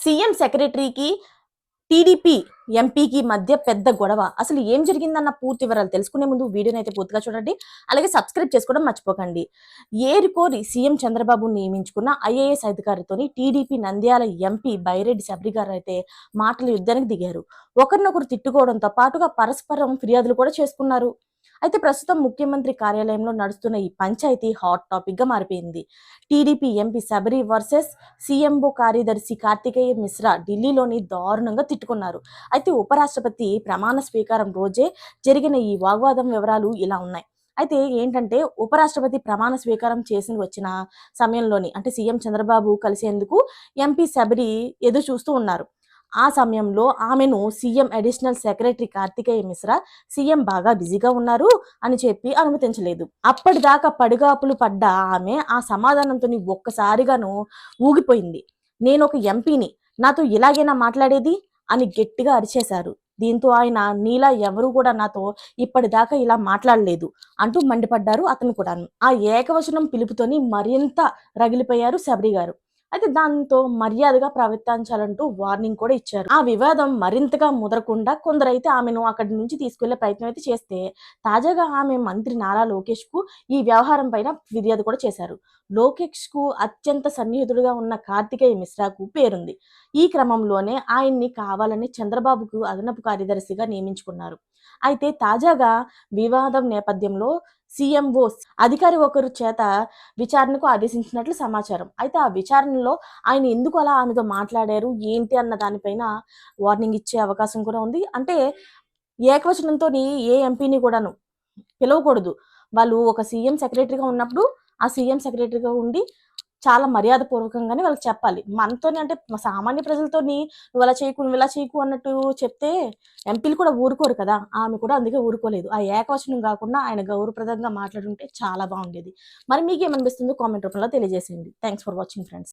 CM సెక్రటరీకి TDP ఎంపీకి మధ్య పెద్ద గొడవ. అసలు ఏం జరిగిందన్న పూర్తి వివరాలు తెలుసుకునే ముందు వీడియోని అయితే పూర్తిగా చూడండి. అలాగే సబ్స్క్రైబ్ చేసుకోవడం మర్చిపోకండి. ఏరికోరి సీఎం చంద్రబాబు నియమించుకున్న ఐఏఎస్ అధికారితోని టీడీపీ నంద్యాల ఎంపీ బైరెడ్డి శబరి గారు అయితే మాటల యుద్ధానికి దిగారు. ఒకరినొకరు తిట్టుకోవడంతో పాటుగా పరస్పరం ఫిర్యాదులు కూడా చేసుకున్నారు. అయితే ప్రస్తుతం ముఖ్యమంత్రి కార్యాలయంలో నడుస్తున్న ఈ పంచాయతీ హాట్ టాపిక్ గా మారిపోయింది. TDP MP Sabari versus CMO కార్యదర్శి కార్తికేయ మిశ్రా ఢిల్లీలోని దారుణంగా తిట్టుకున్నారు. అయితే ఉపరాష్ట్రపతి ప్రమాణ స్వీకారం రోజే జరిగిన ఈ వాగ్వాదం వివరాలు ఇలా ఉన్నాయి. అయితే ఏంటంటే ఉపరాష్ట్రపతి ప్రమాణ స్వీకారం చేసి వచ్చిన సమయంలోని అంటే సీఎం చంద్రబాబు కలిసేందుకు ఎంపీ శబరి ఎదురు చూస్తూ ఉన్నారు. ఆ సమయంలో ఆమెను CM additional secretary Karthikeya Mishra CM బాగా బిజీగా ఉన్నారు అని చెప్పి అనుమతించలేదు. అప్పటిదాకా పడిగాపులు పడ్డ ఆమె ఆ సమాధానంతో ఒక్కసారిగాను ఊగిపోయింది. నేను ఒక ఎంపీని, నాతో ఇలాగేనా మాట్లాడేది అని గట్టిగా అరిచేశారు. దీంతో ఆయన నీలా ఎవరు కూడా నాతో ఇప్పటిదాకా ఇలా మాట్లాడలేదు అంటూ మండిపడ్డారు అతను కూడాను. ఆ ఏకవచనం పిలుపుతోని మరింత రగిలిపోయారు శబరి గారు. అయితే దాంతో మర్యాదగా ప్రవర్తించాలంటూ వార్నింగ్ కూడా ఇచ్చారు. ఆ వివాదం మరింతగా ముదరకుండా కొందరైతే ఆమెను అక్కడి నుంచి తీసుకెళ్లే ప్రయత్నం అయితే చేస్తే తాజాగా ఆమె మంత్రి నారా లోకేష్ కు ఈ వ్యవహారం పైన ఫిర్యాదు కూడా చేశారు. లోకేష్ కు అత్యంత సన్నిహితుడుగా ఉన్న కార్తికేయ మిశ్రాకు పేరుంది. ఈ క్రమంలోనే ఆయన్ని కావాలని చంద్రబాబుకు అదనపు కార్యదర్శిగా నియమించుకున్నారు. అయితే తాజాగా వివాదం నేపథ్యంలో సీఎంఓ అధికారి ఒకరు చేత విచారణకు ఆదేశించినట్లు సమాచారం. అయితే ఆ విచారణలో ఆయన ఎందుకు అలా ఆమెతో మాట్లాడారు ఏంటి అన్న దానిపైన వార్నింగ్ ఇచ్చే అవకాశం కూడా ఉంది. అంటే ఏకవచనంతోని ఏ ఎంపీని కూడాను పిలవకూడదు. వాళ్ళు ఒక సీఎం సెక్రటరీగా ఉన్నప్పుడు ఆ సీఎం సెక్రటరీగా ఉండి చాలా మర్యాద పూర్వకంగానే వాళ్ళకి చెప్పాలి. మనతోని అంటే సామాన్య ప్రజలతోని నువ్వు అలా చేయకు, నువ్వు ఇలా చేయకు అన్నట్టు చెప్తే ఎంపీలు కూడా ఊరుకోరు కదా! ఆమె కూడా అందుకే ఊరుకోలేదు. ఆ ఏకవచనం కాకుండా ఆయన గౌరవప్రదంగా మాట్లాడుంటే చాలా బాగుండేది. మరి మీకేమనిపిస్తుందో కామెంట్ రూపంలో తెలియజేసేయండి. Thanks for watching friends.